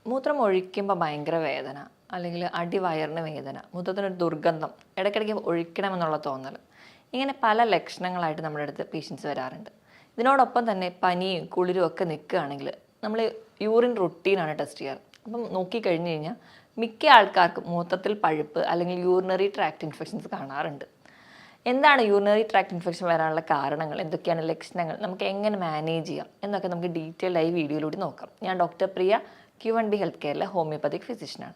മൂത്രം ഒഴിക്കുമ്പോൾ ഭയങ്കര വേദന, അല്ലെങ്കിൽ അടിവയറിന് വേദന, മൂത്രത്തിനൊരു ദുർഗന്ധം, ഇടയ്ക്കിടയ്ക്ക് ഒഴിക്കണമെന്നുള്ള തോന്നൽ, ഇങ്ങനെ പല ലക്ഷണങ്ങളായിട്ട് നമ്മുടെ അടുത്ത് പേഷ്യൻസ് വരാറുണ്ട്. ഇതിനോടൊപ്പം തന്നെ പനിയും കുളിരും ഒക്കെ നിൽക്കുകയാണെങ്കിൽ നമ്മൾ യൂറിൻ റുട്ടീനാണ് ടെസ്റ്റ് ചെയ്യാറ്. അപ്പം നോക്കിക്കഴിഞ്ഞ് കഴിഞ്ഞാൽ മിക്ക ആൾക്കാർക്കും മൂത്രത്തിൽ പഴുപ്പ് അല്ലെങ്കിൽ യൂറിനറി ട്രാക്ട് ഇൻഫെക്ഷൻസ് കാണാറുണ്ട്. എന്താണ് യൂറിനറി ട്രാക്ട് ഇൻഫെക്ഷൻ വരാനുള്ള കാരണങ്ങൾ, എന്തൊക്കെയാണ് ലക്ഷണങ്ങൾ, നമുക്ക് എങ്ങനെ മാനേജ് ചെയ്യാം എന്നൊക്കെ നമുക്ക് ഡീറ്റെയിൽ ആയി വീഡിയോയിലൂടെ നോക്കാം. ഞാൻ ഡോക്ടർ പ്രിയ, Q1B ഹെൽത്ത് കെയറിലെ ഹോമിയോപ്പതിക് ഫിസിഷ്യനാണ്.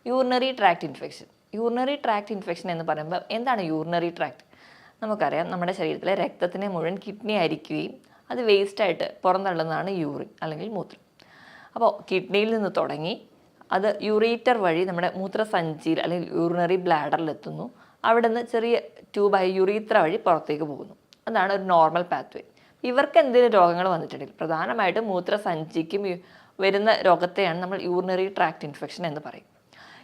Urinary tract infection. Urinary tract infection എന്ന് പറയുമ്പോൾ എന്താണ് യൂറിനറി ട്രാക്ട്? നമുക്കറിയാം, നമ്മുടെ ശരീരത്തിലെ രക്തത്തിനെ മുഴുവൻ കിഡ്നി അരിക്കുകയും അത് വേസ്റ്റായിട്ട് പുറന്തള്ളുന്നതാണ് യൂറിൻ അല്ലെങ്കിൽ മൂത്രം. അപ്പോൾ കിഡ്നിയിൽ നിന്ന് തുടങ്ങി അത് യൂറേറ്റർ വഴി നമ്മുടെ മൂത്രസഞ്ചിയിൽ അല്ലെങ്കിൽ യൂറിനറി ബ്ലാഡറിലെത്തുന്നു. അവിടെ നിന്ന് ചെറിയ ട്യൂബായി യുറീത്ര വഴി പുറത്തേക്ക് പോകുന്നു. അതാണ് ഒരു നോർമൽ പാത്വേ. ഇവർക്ക് എന്തെങ്കിലും രോഗങ്ങൾ വന്നിട്ടുണ്ടെങ്കിൽ പ്രധാനമായിട്ടും മൂത്രസഞ്ചിക്കും വരുന്ന രോഗത്തെയാണ് നമ്മൾ യൂറിനറി ട്രാക്ട് ഇൻഫെക്ഷൻ എന്ന് പറയും.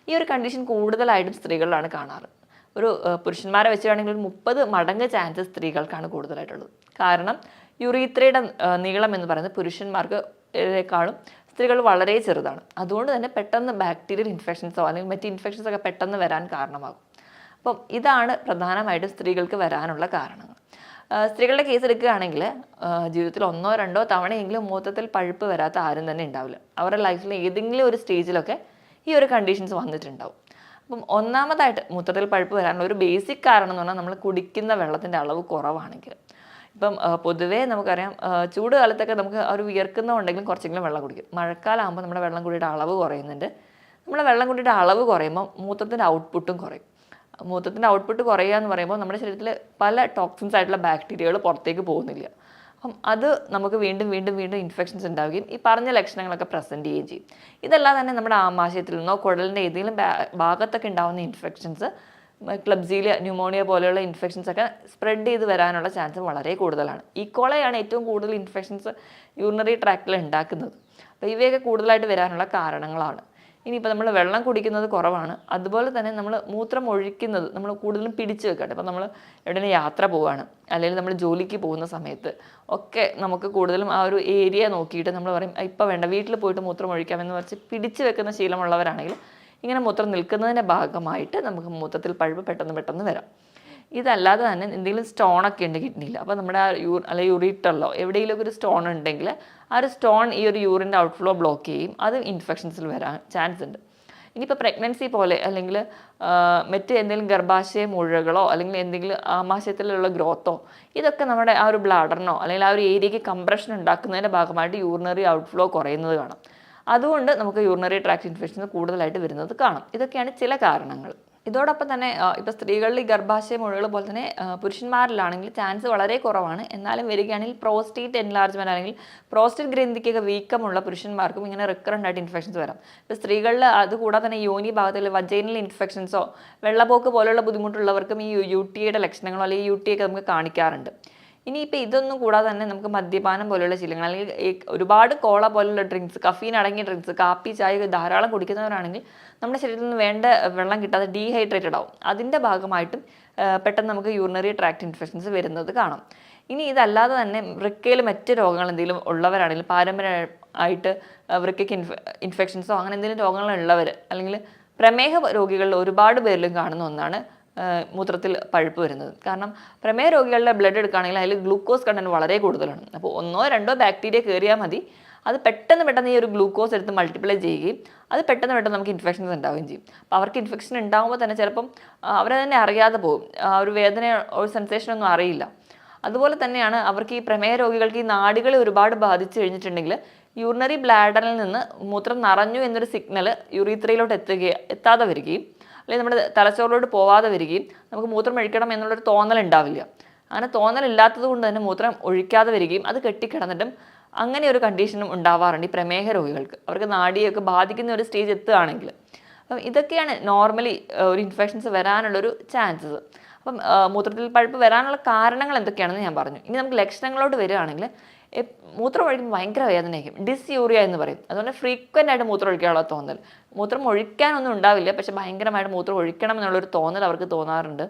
ഈ ഒരു കണ്ടീഷൻ കൂടുതലായിട്ടും സ്ത്രീകളിലാണ് കാണാറ്. ഒരു പുരുഷന്മാരെ വെച്ചാണെങ്കിൽ ഒരു 30 മടങ്ങ് ചാൻസസ് സ്ത്രീകൾക്കാണ് കൂടുതലായിട്ടുള്ളത്. കാരണം യുറീത്രയുടെ നീളം എന്ന് പറയുന്നത് പുരുഷന്മാർക്കേക്കാളും സ്ത്രീകൾ വളരെ ചെറുതാണ്. അതുകൊണ്ട് തന്നെ പെട്ടെന്ന് ബാക്ടീരിയൽ ഇൻഫെക്ഷൻസോ അല്ലെങ്കിൽ മറ്റ് ഇൻഫെക്ഷൻസോ ഒക്കെ പെട്ടെന്ന് വരാൻ കാരണമാകും. അപ്പം ഇതാണ് പ്രധാനമായിട്ടും സ്ത്രീകൾക്ക് വരാനുള്ള കാരണങ്ങൾ. സ്ത്രീകളുടെ കേസ് എടുക്കുകയാണെങ്കിൽ ജീവിതത്തിൽ 1-2 തവണയെങ്കിലും മൂത്രത്തിൽ പഴുപ്പ് വരാത്ത ആരും തന്നെ ഉണ്ടാവില്ല. അവരുടെ ലൈഫിൽ ഏതെങ്കിലും ഒരു സ്റ്റേജിലൊക്കെ ഈ ഒരു കണ്ടീഷൻസ് വന്നിട്ടുണ്ടാവും. അപ്പം ഒന്നാമതായിട്ട് മൂത്രത്തിൽ പഴുപ്പ് വരാനുള്ള ഒരു ബേസിക് കാരണം എന്ന് പറഞ്ഞാൽ നമ്മൾ കുടിക്കുന്ന വെള്ളത്തിൻ്റെ അളവ് കുറവാണെങ്കിൽ. ഇപ്പം പൊതുവേ നമുക്കറിയാം, ചൂട് കാലത്തൊക്കെ നമുക്ക് ഒരു വിയർക്കുന്നുണ്ടെങ്കിലും കുറച്ചെങ്കിലും വെള്ളം കുടിക്കും. മഴക്കാലമാകുമ്പോൾ നമ്മുടെ വെള്ളം കുടിയുടെ അളവ് കുറയുന്നുണ്ട്. നമ്മുടെ വെള്ളം കുടിയുടെ അളവ് കുറയുമ്പോൾ മൂത്രത്തിൻ്റെ ഔട്ട്പുട്ടും കുറയും. മൂത്രത്തിൻ്റെ ഔട്ട്പുട്ട് കുറയുക എന്ന് പറയുമ്പോൾ നമ്മുടെ ശരീരത്തിൽ പല ടോക്സിൻസ് ആയിട്ടുള്ള ബാക്ടീരിയകൾ പുറത്തേക്ക് പോകുന്നില്ല. അപ്പം അത് നമുക്ക് വീണ്ടും വീണ്ടും വീണ്ടും ഇൻഫെക്ഷൻസ് ഉണ്ടാവുകയും ഈ പറഞ്ഞ ലക്ഷണങ്ങളൊക്കെ പ്രസൻറ്റ് ചെയ്യുകയും ചെയ്യും. ഇതല്ലാതെ തന്നെ നമ്മുടെ ആമാശയത്തിൽ നിന്നോ കുടലിൻ്റെ ഏതെങ്കിലും ഭാഗത്തൊക്കെ ഉണ്ടാകുന്ന ഇൻഫെക്ഷൻസ്, ക്ലബ്സീലിയ, ന്യൂമോണിയ പോലെയുള്ള ഇൻഫെക്ഷൻസ് ഒക്കെ സ്പ്രെഡ് ചെയ്ത് വരാനുള്ള ചാൻസ് വളരെ കൂടുതലാണ്. ഈക്കോളയാണ് ഏറ്റവും കൂടുതൽ ഇൻഫെക്ഷൻസ് യൂറിനറി ട്രാക്റ്റിൽ ഉണ്ടാക്കുന്നത്. അപ്പോൾ ഇവയൊക്കെ കൂടുതലായിട്ട് വരാനുള്ള കാരണങ്ങളാണ്. ഇനിയിപ്പോൾ നമ്മൾ വെള്ളം കുടിക്കുന്നത് കുറവാണ്, അതുപോലെ തന്നെ നമ്മൾ മൂത്രം ഒഴിക്കുന്നത് നമ്മൾ കൂടുതലും പിടിച്ച് വെക്കട്ടെ. ഇപ്പോൾ നമ്മൾ എവിടെയെങ്കിലും യാത്ര പോവുകയാണ്, അല്ലെങ്കിൽ നമ്മൾ ജോലിക്ക് പോകുന്ന സമയത്ത് ഒക്കെ നമുക്ക് കൂടുതലും ആ ഒരു ഏരിയ നോക്കിയിട്ട് നമ്മൾ പറയും ഇപ്പോൾ വേണ്ട, വീട്ടിൽ പോയിട്ട് മൂത്രം ഒഴിക്കാമെന്ന് പറഞ്ഞ് പിടിച്ച് വെക്കുന്ന ശീലമുള്ളവരാണെങ്കിൽ ഇങ്ങനെ മൂത്രം നിൽക്കുന്നതിൻ്റെ ഭാഗമായിട്ട് നമുക്ക് മൂത്രത്തിൽ പഴുപ്പ് പെട്ടെന്ന് വരാം. ഇതല്ലാതെ തന്നെ എന്തെങ്കിലും സ്റ്റോണൊക്കെ ഉണ്ട് കിഡ്നിയിൽ, അപ്പോൾ നമ്മുടെ ആ അല്ലെങ്കിൽ യൂറിറ്ററിലോ എവിടെയെങ്കിലും ഒരു സ്റ്റോൺ ഉണ്ടെങ്കിൽ ആ ഒരു സ്റ്റോൺ ഈ ഒരു യൂറിൻ്റെ ഔട്ട്ഫ്ലോ ബ്ലോക്ക് ചെയ്യും. അത് ഇൻഫെക്ഷൻസിൽ വരാൻ ചാൻസ് ഉണ്ട്. ഇനിയിപ്പോൾ പ്രഗ്നൻസി പോലെ അല്ലെങ്കിൽ മറ്റ് എന്തെങ്കിലും ഗർഭാശയ മുഴകളോ അല്ലെങ്കിൽ എന്തെങ്കിലും ആമാശയത്തിലുള്ള ഗ്രോത്തോ, ഇതൊക്കെ നമ്മുടെ ആ ഒരു ബ്ലാഡറിനോ അല്ലെങ്കിൽ ആ ഒരു ഏരിയയ്ക്ക് കംപ്രഷൻ ഉണ്ടാക്കുന്നതിൻ്റെ ഭാഗമായിട്ട് യൂറിനറി ഔട്ട്ഫ്ലോ കുറയുന്നത് കാണാം. അതുകൊണ്ട് നമുക്ക് യൂറിനറി ട്രാക്ട് ഇൻഫെക്ഷൻസ് കൂടുതലായിട്ട് വരുന്നത് കാണാം. ഇതൊക്കെയാണ് ചില കാരണങ്ങൾ. ഇതോടൊപ്പം തന്നെ ഇപ്പോൾ സ്ത്രീകളിൽ ഈ ഗർഭാശയ മുഴകൾ പോലെ തന്നെ പുരുഷന്മാരിലാണെങ്കിൽ ചാൻസ് വളരെ കുറവാണ്. എന്നാലും വരികയാണെങ്കിൽ പ്രോസ്റ്റേറ്റ് എൻലാർജ്മെൻറ്റ് അല്ലെങ്കിൽ പ്രോസ്റ്റേറ്റ് ഗ്രന്ഥിക്കൊക്കെ വീക്കമുള്ള പുരുഷന്മാർക്കും ഇങ്ങനെ റിക്കറൻ്റ് ആയിട്ട് ഇൻഫെക്ഷൻസ് വരാം. ഇപ്പോൾ സ്ത്രീകളിൽ അതുകൂടാതെ തന്നെ യോനി ഭാഗത്തിൽ വജൈനൽ ഇൻഫെക്ഷൻസോ വെള്ളപ്പോക്ക് പോലുള്ള ബുദ്ധിമുട്ടുള്ളവർക്കും ഈ UTIയുടെ ലക്ഷണങ്ങളോ അല്ലെങ്കിൽ UTI ഒക്കെ നമുക്ക് കാണിക്കാറുണ്ട്. ഇനിയിപ്പോൾ ഇതൊന്നും കൂടാതെ തന്നെ നമുക്ക് മദ്യപാനം പോലെയുള്ള ശീലങ്ങൾ അല്ലെങ്കിൽ ഒരുപാട് കോള പോലുള്ള ഡ്രിങ്ക്സ്, കഫീൻ അടങ്ങിയ ഡ്രിങ്ക്സ്, കാപ്പി, ചായ ധാരാളം കുടിക്കുന്നവരാണെങ്കിൽ നമ്മുടെ ശരീരത്തിൽ നിന്ന് വേണ്ട വെള്ളം കിട്ടാതെ ഡീഹൈഡ്രേറ്റഡ് ആവും. അതിൻ്റെ ഭാഗമായിട്ടും പെട്ടെന്ന് നമുക്ക് യൂറിനറി ട്രാക്ട് ഇൻഫെക്ഷൻസ് വരുന്നത് കാണാം. ഇനി ഇതല്ലാതെ തന്നെ വൃക്കയിൽ മറ്റ് രോഗങ്ങൾ എന്തെങ്കിലും ഉള്ളവരാണെങ്കിൽ, പാരമ്പര്യമായിട്ട് വൃക്കയ്ക്ക് ഇൻഫെക്ഷൻസോ അങ്ങനെ എന്തെങ്കിലും രോഗങ്ങളുള്ളവർ അല്ലെങ്കിൽ പ്രമേഹ രോഗികളിൽ ഒരുപാട് പേരിലും കാണുന്ന ഒന്നാണ് മൂത്രത്തിൽ പഴുപ്പ് വരുന്നത്. കാരണം പ്രമേഹ രോഗികളുടെ ബ്ലഡ് എടുക്കുകയാണെങ്കിൽ അതിൽ ഗ്ലൂക്കോസ് കണ്ടന്റ് വളരെ കൂടുതലാണ്. അപ്പോൾ 1-2 ബാക്ടീരിയ കയറിയാൽ മതി, അത് പെട്ടെന്ന് ഈ ഒരു ഗ്ലൂക്കോസ് എടുത്ത് മൾട്ടിപ്ലൈ ചെയ്യുകയും അത് പെട്ടെന്ന് നമുക്ക് ഇൻഫെക്ഷൻസ് ഉണ്ടാവുകയും ചെയ്യും. അപ്പോൾ അവർക്ക് ഇൻഫെക്ഷൻ ഉണ്ടാകുമ്പോൾ തന്നെ ചിലപ്പം അവരെ തന്നെ അറിയാതെ പോകും, ആ ഒരു വേദന, ഒരു സെൻസേഷനൊന്നും അറിയില്ല. അതുപോലെ തന്നെയാണ് അവർക്ക് ഈ പ്രമേഹ രോഗികൾക്ക് ഈ നാഡികളെ ഒരുപാട് ബാധിച്ചു കഴിഞ്ഞിട്ടുണ്ടെങ്കിൽ യൂറിനറി ബ്ലാഡറിൽ നിന്ന് മൂത്രം നിറഞ്ഞു എന്നൊരു സിഗ്നൽ യുറീത്രയിലോട്ട് എത്താതെ വരികയും അല്ലെങ്കിൽ നമ്മുടെ തലച്ചോറിലോട്ട് പോവാതെ വരികയും നമുക്ക് മൂത്രം ഒഴിക്കണം എന്നുള്ളൊരു തോന്നൽ ഉണ്ടാവില്ല. അങ്ങനെ തോന്നലില്ലാത്തത് കൊണ്ട് തന്നെ മൂത്രം ഒഴിക്കാതെ വരികയും അത് കെട്ടിക്കിടന്നിട്ടും അങ്ങനെ ഒരു കണ്ടീഷനും ഉണ്ടാവാറുണ്ട് ഈ പ്രമേഹ രോഗികൾക്ക്. അവർക്ക് നാഡിയൊക്കെ ബാധിക്കുന്ന ഒരു സ്റ്റേജ് എത്തുകയാണെങ്കിൽ. അപ്പം ഇതൊക്കെയാണ് നോർമലി ഒരു ഇൻഫെക്ഷൻസ് വരാനുള്ളൊരു ചാൻസസ്. അപ്പം മൂത്രത്തിൽ പഴുപ്പ് വരാനുള്ള കാരണങ്ങൾ എന്തൊക്കെയാണെന്ന് ഞാൻ പറഞ്ഞു. ഇനി നമുക്ക് ലക്ഷണങ്ങളോട്ട് വരികയാണെങ്കിൽ മൂത്രം ഒഴിക്കുമ്പോൾ ഭയങ്കര വേദനയായിരിക്കും, ഡിസ്യൂറിയ എന്ന് പറയും. അതുകൊണ്ട് ഫ്രീക്വൻ്റ് ആയിട്ട് മൂത്രം ഒഴിക്കാനുള്ള തോന്നൽ, മൂത്രം ഒഴിക്കാനൊന്നും ഉണ്ടാവില്ല പക്ഷെ ഭയങ്കരമായിട്ട് മൂത്രം ഒഴിക്കണം എന്നുള്ളൊരു തോന്നൽ അവർക്ക് തോന്നാറുണ്ട്.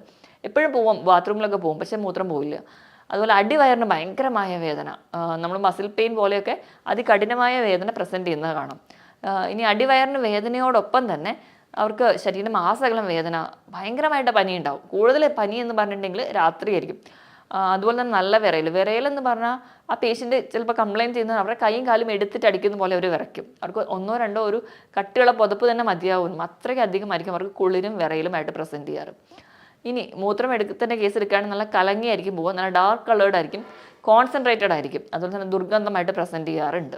എപ്പോഴും പോവും, ബാത്റൂമിലൊക്കെ പോകും, പക്ഷേ മൂത്രം പോവില്ല. അതുപോലെ അടിവയറിന് ഭയങ്കരമായ വേദന, നമ്മൾ മസിൽ പെയിൻ പോലെയൊക്കെ അതികഠിനമായ വേദന പ്രസൻറ്റ് ചെയ്യുന്നത് കാണാം. ഇനി അടിവയറിന് വേദനയോടൊപ്പം തന്നെ അവർക്ക് ശരീരം മാസകലം വേദന, ഭയങ്കരമായിട്ട് പനി ഉണ്ടാവും. കൂടുതൽ പനി എന്ന് പറഞ്ഞിട്ടുണ്ടെങ്കിൽ രാത്രിയായിരിക്കും. അതുപോലെ തന്നെ നല്ല വിറയലെന്ന് പറഞ്ഞാൽ ആ പേഷ്യൻ്റ് ചിലപ്പോൾ കംപ്ലയിൻറ്റ് ചെയ്യുന്നത് അവരുടെ കൈയും കാലും എടുത്തിട്ട് അടിക്കുന്ന പോലെ അവർ വിറയ്ക്കും. അവർക്ക് 1-2 ഒരു കട്ടിയുള്ള പുതപ്പ് തന്നെ മതിയാവും, അത്രയ്ക്ക് അധികമായിരിക്കും അവർക്ക് കുളിരും വിറയലുമായിട്ട് പ്രസൻറ്റ് ചെയ്യാറ്. ഇനി മൂത്രം എടുക്കുന്ന കേസ് എടുക്കുകയാണെങ്കിൽ നല്ല കലങ്ങിയായിരിക്കും പോവുക, നല്ല ഡാർക്ക് കളേർഡ് ആയിരിക്കും, കോൺസെൻട്രേറ്റഡ് ആയിരിക്കും, അതുപോലെ തന്നെ ദുർഗന്ധമായിട്ട് പ്രസൻറ്റ് ചെയ്യാറുണ്ട്.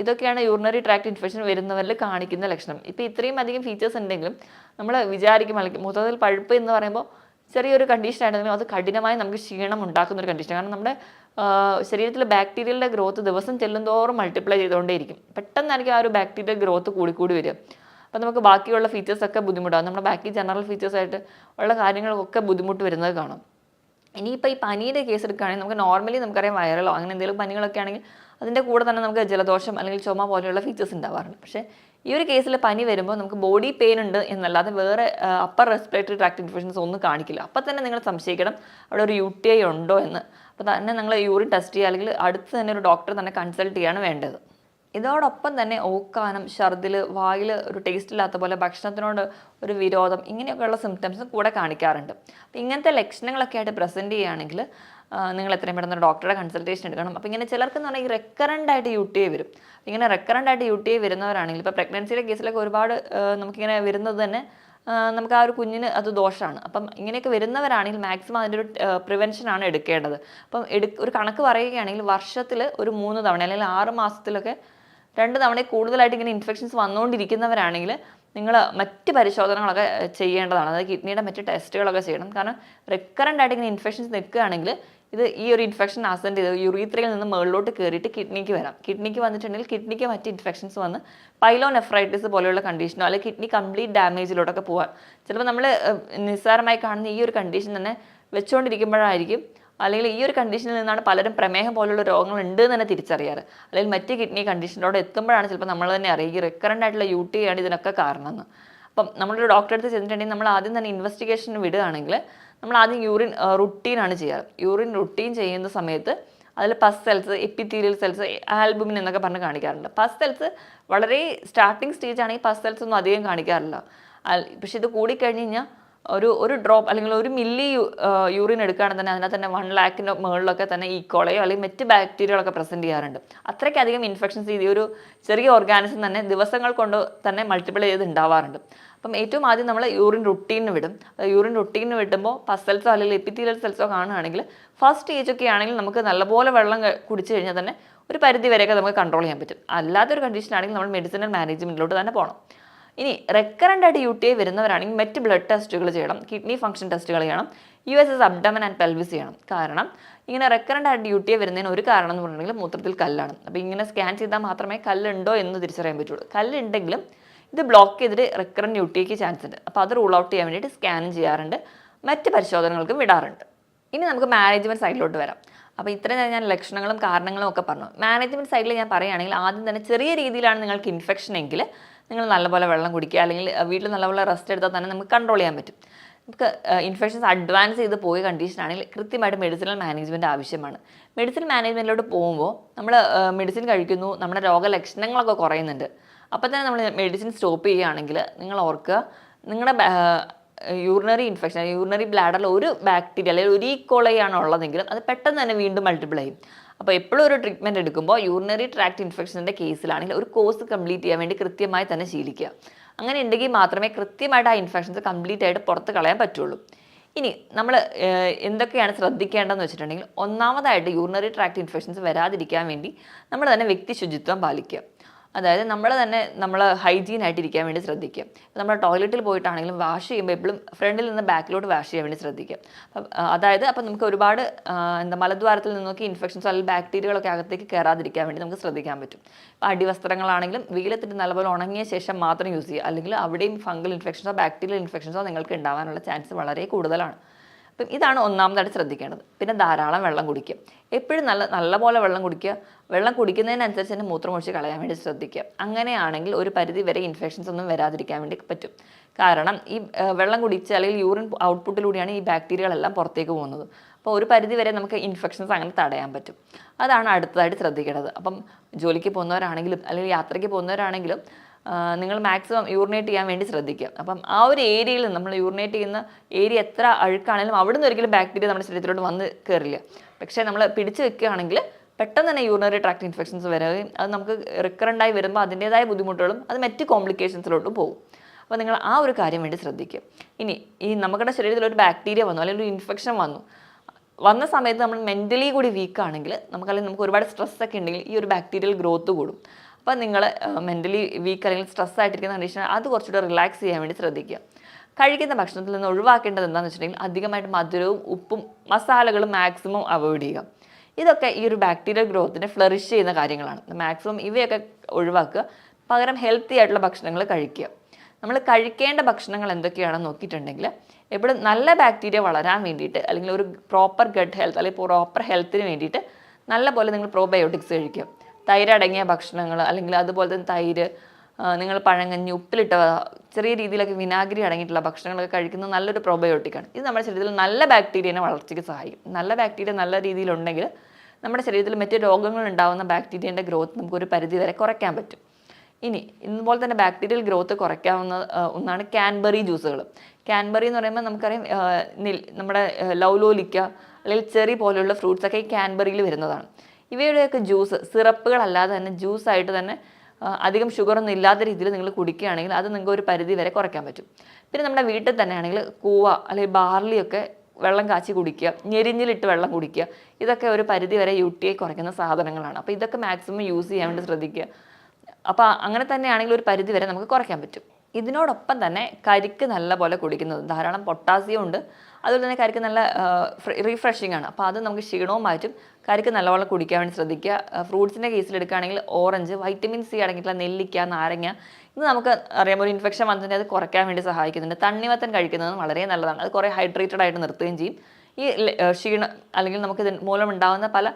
ഇതൊക്കെയാണ് യൂറിനറി ട്രാക്ട് ഇൻഫെക്ഷൻ വരുന്നവരിൽ കാണിക്കുന്ന ലക്ഷണം. ഇപ്പോൾ ഇത്രയും അധികം ഫീച്ചേഴ്സ് ഉണ്ടെങ്കിലും നമ്മൾ വിചാരിക്കും അല്ലെങ്കിൽ മൂത്രത്തിൽ പഴുപ്പ് എന്ന് പറയുമ്പോൾ ചെറിയൊരു കണ്ടീഷൻ ആയിരുന്നെങ്കിലും അത് കഠിനമായി നമുക്ക് ക്ഷീണം ഉണ്ടാക്കുന്ന ഒരു കണ്ടീഷൻ. കാരണം നമ്മുടെ ശരീരത്തിൽ ബാക്ടീരിയയുടെ ഗ്രോത്ത് ദിവസം ചെല്ലുന്തോറും മൾട്ടിപ്ലൈ ചെയ്തുകൊണ്ടേയിരിക്കും. പെട്ടെന്നായിരിക്കും ആ ഒരു ബാക്ടീരിയൽ ഗ്രോത്ത് കൂടി വരിക. അപ്പോൾ നമുക്ക് ബാക്കിയുള്ള ഫീച്ചേഴ്സൊക്കെ ബുദ്ധിമുട്ടാകും. നമ്മുടെ ബാക്കി ജനറൽ ഫീച്ചേഴ്സായിട്ട് ഉള്ള കാര്യങ്ങൾക്കൊക്കെ ബുദ്ധിമുട്ട് വരുന്നത് കാണാം. ഇനിയിപ്പോൾ ഈ പനിയുടെ കേസ് എടുക്കുകയാണെങ്കിൽ നമുക്ക് നോർമലി നമുക്കറിയാം വൈറലോ അങ്ങനെ എന്തെങ്കിലും പനികളൊക്കെ ആണെങ്കിൽ അതിൻ്റെ കൂടെ തന്നെ നമുക്ക് ജലദോഷം അല്ലെങ്കിൽ ചുമ പോലെയുള്ള ഫീച്ചേഴ്സ് ഉണ്ടാവാറുണ്ട്. പക്ഷേ ഈ ഒരു കേസിൽ പനി വരുമ്പോൾ നമുക്ക് ബോഡി പെയിൻ ഉണ്ട് എന്നല്ലാതെ വേറെ അപ്പർ റെസ്പിറേറ്ററി ട്രാക്ട് ഇൻഫെക്ഷൻസ് ഒന്നും കാണിക്കില്ല. അപ്പോൾ തന്നെ നിങ്ങൾ സംശയിക്കണം അവിടെ ഒരു UTI ഉണ്ടോ എന്ന്. അപ്പോൾ തന്നെ നിങ്ങൾ യൂറിൻ ടെസ്റ്റ് ചെയ്യുക അല്ലെങ്കിൽ അടുത്ത് തന്നെ ഒരു ഡോക്ടറെ തന്നെ കൺസൾട്ട് ചെയ്യാണ് വേണ്ടത്. ഇതോടൊപ്പം തന്നെ ഓക്കാനം, ഛർദിൽ, വായിൽ ഒരു ടേസ്റ്റ് ഇല്ലാത്ത പോലെ, ഭക്ഷണത്തിനോട് ഒരു വിരോധം, ഇങ്ങനെയൊക്കെയുള്ള സിംറ്റംസ് കൂടെ കാണിക്കാറുണ്ട്. അപ്പോൾ ഇങ്ങനത്തെ ലക്ഷണങ്ങളൊക്കെ ആയിട്ട് പ്രസൻറ്റ് ചെയ്യുകയാണെങ്കിൽ നിങ്ങൾ എത്രയും പെട്ടെന്ന് ഒരു ഡോക്ടറുടെ കൺസൾട്ടേഷൻ എടുക്കണം. അപ്പോൾ ഇങ്ങനെ ചിലർക്ക് എന്ന് പറഞ്ഞാൽ ഈ റെക്കറൻ്റ് ആയിട്ട് UTI വരും. ഇങ്ങനെ റെക്കറൻ്റ് ആയിട്ട് UTI വരുന്നവരാണെങ്കിൽ ഇപ്പോൾ പ്രഗ്നൻസിയുടെ കേസിലൊക്കെ ഒരുപാട് നമുക്കിങ്ങനെ വരുന്നത് തന്നെ നമുക്ക് ആ ഒരു കുഞ്ഞിന് അത് ദോഷമാണ്. അപ്പം ഇങ്ങനെയൊക്കെ വരുന്നവരാണെങ്കിൽ മാക്സിമം അതിൻ്റെ ഒരു പ്രിവെൻഷനാണ് എടുക്കേണ്ടത്. അപ്പം ഒരു കണക്ക് പറയുകയാണെങ്കിൽ വർഷത്തിൽ ഒരു 3 തവണ അല്ലെങ്കിൽ 6 മാസത്തിലൊക്കെ 2 തവണ കൂടുതലായിട്ട് ഇങ്ങനെ ഇൻഫെക്ഷൻസ് വന്നുകൊണ്ടിരിക്കുന്നവരാണെങ്കിൽ നിങ്ങൾ മറ്റ് പരിശോധനകളൊക്കെ ചെയ്യേണ്ടതാണ്. അതായത് കിഡ്നിയുടെ മറ്റ് ടെസ്റ്റുകളൊക്കെ ചെയ്യണം. കാരണം റെക്കറൻ്റ് ആയിട്ട് ഇങ്ങനെ ഇൻഫെക്ഷൻസ് നിൽക്കുകയാണെങ്കിൽ ഇത് ഈ ഒരു ഇൻഫെക്ഷൻ അസെൻഡ് ചെയ്ത് യൂറീത്രയിൽ നിന്ന് മുകളിലോട്ട് കയറിയിട്ട് കിഡ്നിക്ക് വരാം. കിഡ്നിക്ക് വന്നിട്ടുണ്ടെങ്കിൽ കിഡ്നിക്ക് മറ്റ് ഇൻഫെക്ഷൻസ് വന്ന് പൈലോനെഫ്രൈറ്റിസ് പോലെയുള്ള കണ്ടീഷനോ അല്ലെങ്കിൽ കിഡ്നി കംപ്ലീറ്റ് ഡാമേജിലോട്ടൊക്കെ പോകാം. ചിലപ്പോൾ നമ്മൾ നിസ്സാരമായി കാണുന്ന ഈ ഒരു കണ്ടീഷൻ തന്നെ വെച്ചുകൊണ്ടിരിക്കുമ്പോഴായിരിക്കും അല്ലെങ്കിൽ ഈ ഒരു കണ്ടീഷനിൽ നിന്നാണ് പലരും പ്രമേഹം പോലുള്ള രോഗങ്ങൾ ഉണ്ട് എന്ന് തന്നെ തിരിച്ചറിയാറ്. അല്ലെങ്കിൽ മറ്റ് കിഡ്നി കണ്ടീഷനോട് എത്തുമ്പോഴാണ് ചിലപ്പോൾ നമ്മൾ തന്നെ അറിയുക ഈ റെക്കറൻ്റ് ആയിട്ടുള്ള UTI ആണ് ഇതിനൊക്കെ കാരണമെന്ന്. അപ്പം നമ്മളൊരു ഡോക്ടറെ അടുത്ത് ചെന്നിട്ടുണ്ടെങ്കിൽ നമ്മൾ ആദ്യം തന്നെ ഇൻവെസ്റ്റിഗേഷന് വിടുകയാണെങ്കിൽ നമ്മൾ ആദ്യം യൂറിൻ റുട്ടീനാണ് ചെയ്യാറ്. യൂറിൻ റുട്ടീൻ ചെയ്യുന്ന സമയത്ത് അതിൽ പസ് സെൽസ്, എപ്പിത്തീലിയൽ സെൽസ്, ആൽബുമിൻ എന്നൊക്കെ പറഞ്ഞ് കാണിക്കാറുണ്ട്. പസ് സെൽസ് വളരെ സ്റ്റാർട്ടിങ് സ്റ്റേജ് ആണെങ്കിൽ പസ് സെൽസ് ഒന്നും അധികം കാണിക്കാറില്ല. പക്ഷെ ഇത് കൂടിക്കഴിഞ്ഞ് കഴിഞ്ഞാൽ ഒരു ഡ്രോപ്പ് അല്ലെങ്കിൽ 1 മില്ലി യൂറിൻ എടുക്കുകയാണെങ്കിൽ തന്നെ അതിനകത്ത് തന്നെ 1 ലാഖിൻ്റെ മുകളിലൊക്കെ തന്നെ ഈക്കോളയോ അല്ലെങ്കിൽ മറ്റ് ബാക്ടീരിയകളൊക്കെ പ്രസൻറ്റ് ചെയ്യാറുണ്ട്. അത്രയ്ക്കധികം ഇൻഫെക്ഷൻസ് ഈ ഒരു ചെറിയ ഓർഗാനിസം തന്നെ ദിവസങ്ങൾ കൊണ്ട് തന്നെ മൾട്ടിപ്പിൾ ചെയ്ത് ഉണ്ടാവാറുണ്ട്. അപ്പം ഏറ്റവും ആദ്യം നമ്മൾ യൂറിൻ റുട്ടീന് വിടും. യൂറിൻ റുട്ടീന് വിടുമ്പോൾ പസ് സെൽസോ അല്ലെങ്കിൽ എപ്പിത്തീലിയൽ സെൽസോ കാണുകയാണെങ്കിൽ ഫസ്റ്റ് സ്റ്റേജൊക്കെ ആണെങ്കിൽ നമുക്ക് നല്ലപോലെ വെള്ളം കുടിച്ചു കഴിഞ്ഞാൽ തന്നെ ഒരു പരിധി വരെയൊക്കെ നമുക്ക് കൺട്രോൾ ചെയ്യാൻ പറ്റും. അല്ലാത്തൊരു കണ്ടീഷൻ ആണെങ്കിൽ നമ്മൾ മെഡിസിനൽ മാനേജ്മെൻറ്റിലോട്ട് തന്നെ പോകണം. ഇനി റെക്കറൻ്റ് ആയിട്ട് UTI വരുന്നവരാണെങ്കിൽ മറ്റ് ബ്ലഡ് ടെസ്റ്റുകൾ ചെയ്യണം, കിഡ്നി ഫംഗ്ഷൻ ടെസ്റ്റുകൾ ചെയ്യണം, USS അബ്ഡമൻ ആൻഡ് പെൽവിസ് ചെയ്യണം. കാരണം ഇങ്ങനെ റെക്കറൻ്റ് ആയിട്ട് UTI വരുന്നതിന് ഒരു കാരണം എന്ന് പറഞ്ഞിട്ടുണ്ടെങ്കിൽ മൂത്രത്തിൽ കല്ലാണ്. അപ്പോൾ ഇങ്ങനെ സ്കാൻ ചെയ്താൽ മാത്രമേ കല്ലുണ്ടോ എന്ന് തിരിച്ചറിയാൻ പറ്റുള്ളൂ. കല്ലുണ്ടെങ്കിലും ഇത് ബ്ലോക്ക് ചെയ്തിട്ട് റെക്കറൻ്റ് UTIക്ക് ചാൻസ് ഉണ്ട്. അപ്പോൾ അത് റൂൾ ഔട്ട് ചെയ്യാൻ വേണ്ടിയിട്ട് സ്കാനും ചെയ്യാറുണ്ട്, മറ്റ് പരിശോധനകൾക്കും വിടാറുണ്ട്. ഇനി നമുക്ക് മാനേജ്മെൻറ്റ് സൈഡിലോട്ട് വരാം. അപ്പോൾ ഇത്രയും ഞാൻ ലക്ഷണങ്ങളും കാരണങ്ങളും ഒക്കെ പറഞ്ഞു. മാനേജ്മെൻറ്റ് സൈഡിൽ ഞാൻ പറയുകയാണെങ്കിൽ ആദ്യം തന്നെ ചെറിയ രീതിയിലാണ് നിങ്ങൾക്ക് ഇൻഫെക്ഷൻ എങ്കിൽ നിങ്ങൾ നല്ലപോലെ വെള്ളം കുടിക്കുക അല്ലെങ്കിൽ വീട്ടിൽ നല്ലപോലെ റെസ്റ്റ് എടുത്താൽ തന്നെ നമുക്ക് കൺട്രോൾ ചെയ്യാൻ പറ്റും. നമുക്ക് ഇൻഫെക്ഷൻസ് അഡ്വാൻസ് ചെയ്ത് പോയ കണ്ടീഷനാണെങ്കിൽ കൃത്യമായിട്ട് മെഡിസിനൽ മാനേജ്മെൻറ്റ് ആവശ്യമാണ്. മെഡിസിൻ മാനേജ്മെൻറ്റിലോട്ട് പോകുമ്പോൾ നമ്മൾ മെഡിസിൻ കഴിക്കുന്നു, നമ്മുടെ രോഗലക്ഷണങ്ങളൊക്കെ കുറയുന്നുണ്ട്. അപ്പോൾ തന്നെ നമ്മൾ മെഡിസിൻ സ്റ്റോപ്പ് ചെയ്യുകയാണെങ്കിൽ നിങ്ങൾ ഓർക്കുക നിങ്ങളുടെ യൂറിനറി ഇൻഫെക്ഷൻ, യൂറിനറി ബ്ലാഡറിൽ ഒരു ബാക്ടീരിയ അല്ലെങ്കിൽ ഒരു ഈക്കോളൈ ആണ് ഉള്ളതെങ്കിലും അത് പെട്ടെന്ന് തന്നെ വീണ്ടും മൾട്ടിപ്പിൾ ചെയ്യും. അപ്പോൾ എപ്പോഴും ഒരു ട്രീറ്റ്മെൻറ്റ് എടുക്കുമ്പോൾ യൂറിനറി ട്രാക്ട് ഇൻഫെക്ഷൻ്റെ കേസിലാണെങ്കിൽ ഒരു കോഴ്സ് കംപ്ലീറ്റ് ചെയ്യാൻ വേണ്ടി കൃത്യമായി തന്നെ ശീലിക്കുക. അങ്ങനെ ഉണ്ടെങ്കിൽ മാത്രമേ കൃത്യമായിട്ട് ആ ഇൻഫെക്ഷൻസ് കംപ്ലീറ്റ് ആയിട്ട് പുറത്ത് കളയാൻ പറ്റുള്ളൂ. ഇനി നമ്മൾ എന്തൊക്കെയാണ് ശ്രദ്ധിക്കേണ്ടതെന്ന് വെച്ചിട്ടുണ്ടെങ്കിൽ ഒന്നാമതായിട്ട് യൂറിനറി ട്രാക്ട് ഇൻഫെക്ഷൻസ് വരാതിരിക്കാൻ വേണ്ടി നമ്മൾ തന്നെ വ്യക്തി ശുചിത്വം പാലിക്കുക. അതായത് നമ്മൾ ഹൈജീനായിട്ട് ഇരിക്കാൻ വേണ്ടി ശ്രദ്ധിക്കുക. നമ്മൾ ടോയ്ലറ്റിൽ പോയിട്ടാണെങ്കിലും വാഷ് ചെയ്യുമ്പോൾ എപ്പോഴും ഫ്രണ്ടിൽ നിന്ന് ബാക്കിലോട്ട് വാഷ് ചെയ്യാൻ വേണ്ടി ശ്രദ്ധിക്കുക. അപ്പം നമുക്ക് ഒരുപാട് മലദ്വാരത്തിൽ നിന്നൊക്കെ ഇൻഫെക്ഷൻസ് അല്ലെങ്കിൽ ബാക്ടീരിയകളൊക്കെ അകത്തേക്ക് കയറാതിരിക്കാൻ വേണ്ടി നമുക്ക് ശ്രദ്ധിക്കാൻ പറ്റും. അടിവസ്ത്രങ്ങളാണെങ്കിലും വെയിലത്തിട്ട് നല്ലപോലെ ഉണങ്ങിയ ശേഷം മാത്രം യൂസ് ചെയ്യുക, അല്ലെങ്കിൽ അവിടെയും ഫംഗൽ ഇൻഫെക്ഷൻസോ ബാക്ടീരിയൽ ഇൻഫെക്ഷൻസോ നിങ്ങൾക്ക് ഉണ്ടാവാനുള്ള ചാൻസ് വളരെ കൂടുതലാണ്. അപ്പം ഇതാണ് ഒന്നാമതായിട്ട് ശ്രദ്ധിക്കേണ്ടത്. പിന്നെ ധാരാളം വെള്ളം കുടിക്കുക. എപ്പോഴും നല്ലപോലെ വെള്ളം കുടിക്കുക. വെള്ളം കുടിക്കുന്നതിനനുസരിച്ച് തന്നെ മൂത്രമൊഴിച്ച് കളയാൻ വേണ്ടി ശ്രദ്ധിക്കുക. അങ്ങനെയാണെങ്കിൽ ഒരു പരിധി വരെ ഇൻഫെക്ഷൻസ് ഒന്നും വരാതിരിക്കാൻ വേണ്ടി പറ്റും. കാരണം ഈ വെള്ളം കുടിച്ച് അല്ലെങ്കിൽ യൂറിൻ ഔട്ട്പുട്ടിലൂടെയാണ് ഈ ബാക്ടീരിയകളെല്ലാം പുറത്തേക്ക് പോകുന്നത്. അപ്പോൾ ഒരു പരിധി വരെ നമുക്ക് ഇൻഫെക്ഷൻസ് അങ്ങനെ തടയാൻ പറ്റും. അതാണ് അടുത്തതായിട്ട് ശ്രദ്ധിക്കേണ്ടത്. അപ്പം ജോലിക്ക് പോകുന്നവരാണെങ്കിലും അല്ലെങ്കിൽ യാത്രയ്ക്ക് പോകുന്നവരാണെങ്കിലും നിങ്ങൾ മാക്സിമം യൂറിനേറ്റ് ചെയ്യാൻ വേണ്ടി ശ്രദ്ധിക്കുക. അപ്പം ആ ഒരു ഏരിയയിൽ നമ്മൾ യൂറിനേറ്റ് ചെയ്യുന്ന ഏരിയ എത്ര അഴുക്കാണെങ്കിലും അവിടെ നിന്ന് ഒരിക്കലും ബാക്ടീരിയ നമ്മുടെ ശരീരത്തിലോട്ട് വന്ന് കയറില്ല. പക്ഷേ നമ്മൾ പിടിച്ചു വെക്കുകയാണെങ്കിൽ പെട്ടെന്ന് തന്നെ യൂറിനറി ട്രാക്ട് ഇൻഫെക്ഷൻസ് വരികയും അത് നമുക്ക് റിക്കറൻ്റായി വരുമ്പോൾ അതിൻ്റേതായ ബുദ്ധിമുട്ടുകളും അത് മറ്റ് കോംപ്ലിക്കേഷൻസിലോട്ടും പോകും. അപ്പോൾ നിങ്ങൾ ആ ഒരു കാര്യം വേണ്ടി ശ്രദ്ധിക്കുക. ഇനി ഈ നമ്മുടെ ശരീരത്തിൽ ഒരു ബാക്ടീരിയ വന്നു അല്ലെങ്കിൽ ഒരു ഇൻഫെക്ഷൻ വന്ന സമയത്ത് നമ്മൾ മെൻ്റലി കൂടി വീക്കാണെങ്കിൽ നമുക്ക് ഒരുപാട് സ്ട്രെസ്സൊക്കെ ഉണ്ടെങ്കിൽ ഈ ഒരു ബാക്ടീരിയൽ ഗ്രോത്ത് കൂടും. അപ്പോൾ നിങ്ങൾ മെൻ്റലി വീക്ക് അല്ലെങ്കിൽ സ്ട്രെസ് ആയിട്ടിരിക്കുന്ന കണ്ടീഷൻ അത് കുറച്ചുകൂടെ റിലാക്സ് ചെയ്യാൻ വേണ്ടി ശ്രദ്ധിക്കുക. കഴിക്കുന്ന ഭക്ഷണത്തിൽ നിന്ന് ഒഴിവാക്കേണ്ടത് എന്താണെന്ന് വെച്ചിട്ടുണ്ടെങ്കിൽ അധികമായിട്ട് മധുരവും ഉപ്പും മസാലകളും മാക്സിമം അവോയ്ഡ് ചെയ്യുക. ഇതൊക്കെ ഈ ഒരു ബാക്ടീരിയൽ ഗ്രോത്തിനെ ഫ്ലറിഷ് ചെയ്യുന്ന കാര്യങ്ങളാണ്. മാക്സിമം ഇവയൊക്കെ ഒഴിവാക്കുക. പകരം ഹെൽത്തി ആയിട്ടുള്ള ഭക്ഷണങ്ങൾ കഴിക്കുക. നമ്മൾ കഴിക്കേണ്ട ഭക്ഷണങ്ങൾ എന്തൊക്കെയാണെന്ന് നോക്കിയിട്ടുണ്ടെങ്കിൽ എപ്പോഴും നല്ല ബാക്ടീരിയ വളരാൻ വേണ്ടിയിട്ട് അല്ലെങ്കിൽ ഒരു പ്രോപ്പർ ഗട്ട് ഹെൽത്ത് അല്ലെങ്കിൽ പ്രോപ്പർ ഹെൽത്തിന് വേണ്ടിയിട്ട് നല്ല പോലെ നിങ്ങൾ പ്രോബയോട്ടിക്സ് കഴിക്കുക. തൈര് അടങ്ങിയ ഭക്ഷണങ്ങൾ അല്ലെങ്കിൽ അതുപോലെ തന്നെ തൈര്, നിങ്ങൾ പഴങ്കഞ്ഞി, ഉപ്പിലിട്ട ചെറിയ രീതിയിലൊക്കെ വിനാഗിരി അടങ്ങിയിട്ടുള്ള ഭക്ഷണങ്ങളൊക്കെ കഴിക്കുന്നത് നല്ലൊരു പ്രോബയോട്ടിക്കാണ്. ഇത് നമ്മുടെ ശരീരത്തിൽ നല്ല ബാക്ടീരിയനെ വളർച്ചയ്ക്ക് സഹായിക്കും. നല്ല ബാക്ടീരിയ നല്ല രീതിയിലുണ്ടെങ്കിൽ നമ്മുടെ ശരീരത്തിൽ മറ്റ് രോഗങ്ങൾ ഉണ്ടാകുന്ന ബാക്ടീരിയൻ്റെ ഗ്രോത്ത് നമുക്കൊരു പരിധി വരെ കുറയ്ക്കാൻ പറ്റും. ഇനി ഇതുപോലെ തന്നെ ബാക്ടീരിയൽ ഗ്രോത്ത് കുറയ്ക്കാവുന്ന ഒന്നാണ് ക്യാൻബറി ജ്യൂസുകൾ. ക്യാൻബറി എന്ന് പറയുമ്പോൾ നമുക്കറിയാം നമ്മുടെ ലൗലോലിക്ക അല്ലെങ്കിൽ ചെറി പോലെയുള്ള ഫ്രൂട്ട്സൊക്കെ ഈ ക്യാൻബറിയിൽ വരുന്നതാണ്. ഇവയുടെയൊക്കെ ജ്യൂസ് സിറപ്പുകളല്ലാതെ തന്നെ ജ്യൂസായിട്ട് തന്നെ അധികം ഷുഗറൊന്നും ഇല്ലാത്ത രീതിയിൽ നിങ്ങൾ കുടിക്കുകയാണെങ്കിൽ അത് നിങ്ങൾക്ക് ഒരു പരിധി വരെ കുറയ്ക്കാൻ പറ്റും. പിന്നെ നമ്മുടെ വീട്ടിൽ തന്നെയാണെങ്കിൽ കൂവ അല്ലെങ്കിൽ ബാർലിയൊക്കെ വെള്ളം കാച്ചി കുടിക്കുക, ഞെരിഞ്ഞിലിട്ട് വെള്ളം കുടിക്കുക. ഇതൊക്കെ ഒരു പരിധി വരെ UTI കുറയ്ക്കുന്ന സാധനങ്ങളാണ്. അപ്പോൾ ഇതൊക്കെ മാക്സിമം യൂസ് ചെയ്യാൻ വേണ്ടി ശ്രദ്ധിക്കുക. അപ്പോൾ അങ്ങനെ തന്നെയാണെങ്കിൽ ഒരു പരിധി വരെ നമുക്ക് കുറയ്ക്കാൻ പറ്റും. ഇതിനോടൊപ്പം തന്നെ കരിക്ക് നല്ല പോലെ കുടിക്കുന്നത്, ധാരാളം പൊട്ടാസ്യം ഉണ്ട്. അതുപോലെ തന്നെ കരിക്ക് നല്ല റീഫ്രഷിംഗ് ആണ്. അപ്പോൾ അത് നമുക്ക് ക്ഷീണവും മാറ്റും. കരിക്ക് നല്ലപോലെ കുടിക്കാൻ വേണ്ടി ശ്രദ്ധിക്കുക. ഫ്രൂട്ട്സിൻ്റെ കേസിൽ എടുക്കുകയാണെങ്കിൽ ഓറഞ്ച്, വൈറ്റമിൻ C അടങ്ങിയിട്ടുള്ള നെല്ലിക്ക, നാരങ്ങ, ഇത് നമുക്ക് അറിയാം ഒരു ഇൻഫെക്ഷൻ വന്നിട്ട് അത് കുറയ്ക്കാൻ വേണ്ടി സഹായിക്കുന്നുണ്ട്. തണ്ണിമത്തൻ കഴിക്കുന്നതും വളരെ നല്ലതാണ്. അത് കുറേ ഹൈഡ്രേറ്റഡ് ആയിട്ട് നിർത്തുകയും ചെയ്യും. ഈ ക്ഷീണം അല്ലെങ്കിൽ നമുക്ക് ഇത് മൂലം ഉണ്ടാകുന്ന പല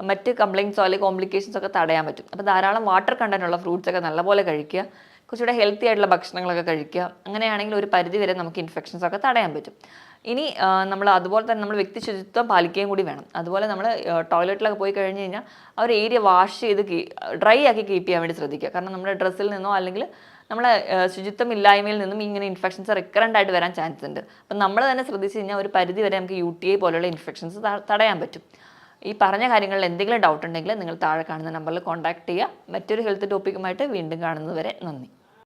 മറ്റ് കംപ്ലയിൻസോ അല്ലെങ്കിൽ കോംപ്ലിക്കേഷൻസോ ഒക്കെ തടയാൻ പറ്റും. അപ്പോൾ ധാരാളം വാട്ടർ കണ്ടന്റ് ഉള്ള ഫ്രൂട്ട്സൊക്കെ നല്ലപോലെ കഴിക്കുക. കുറച്ചുകൂടെ ഹെൽത്തി ആയിട്ടുള്ള ഭക്ഷണങ്ങളൊക്കെ കഴിക്കുക. അങ്ങനെയാണെങ്കിൽ ഒരു പരിധി വരെ നമുക്ക് ഇൻഫെക്ഷൻസ് ഒക്കെ തടയാൻ പറ്റും. ഇനി അതുപോലെ തന്നെ നമ്മൾ വ്യക്തി ശുചിത്വം പാലിക്കുകയും കൂടി വേണം. അതുപോലെ നമ്മൾ ടോയ്ലറ്റിലൊക്കെ പോയി കഴിഞ്ഞ് കഴിഞ്ഞാൽ ആ ഒരു ഏരിയ വാഷ് ചെയ്ത് ഡ്രൈ ആക്കി കീപ്പ് ചെയ്യാൻ വേണ്ടി ശ്രദ്ധിക്കുക. കാരണം നമ്മുടെ ഡ്രസ്സിൽ നിന്നോ അല്ലെങ്കിൽ നമ്മളെ ശുചിത്വം ഇല്ലായ്മയിൽ നിന്നും ഇങ്ങനെ ഇൻഫെക്ഷൻസ് റിക്കറൻ്റ് ആയിട്ട് വരാൻ ചാൻസ് ഉണ്ട്. അപ്പം നമ്മൾ തന്നെ ശ്രദ്ധിച്ച് കഴിഞ്ഞാൽ ഒരു പരിധി വരെ നമുക്ക് UTI പോലെയുള്ള ഇൻഫെക്ഷൻസ് തടയാൻ പറ്റും. ഈ പറഞ്ഞ കാര്യങ്ങളിൽ എന്തെങ്കിലും ഡൗട്ട് ഉണ്ടെങ്കിൽ നിങ്ങൾ താഴെ കാണുന്ന നമ്പറിൽ കോൺടാക്ട് ചെയ്യുക. മറ്റൊരു ഹെൽത്ത് ടോപ്പിക്കുമായിട്ട് വീണ്ടും കാണുന്നത് വരെ നന്ദി.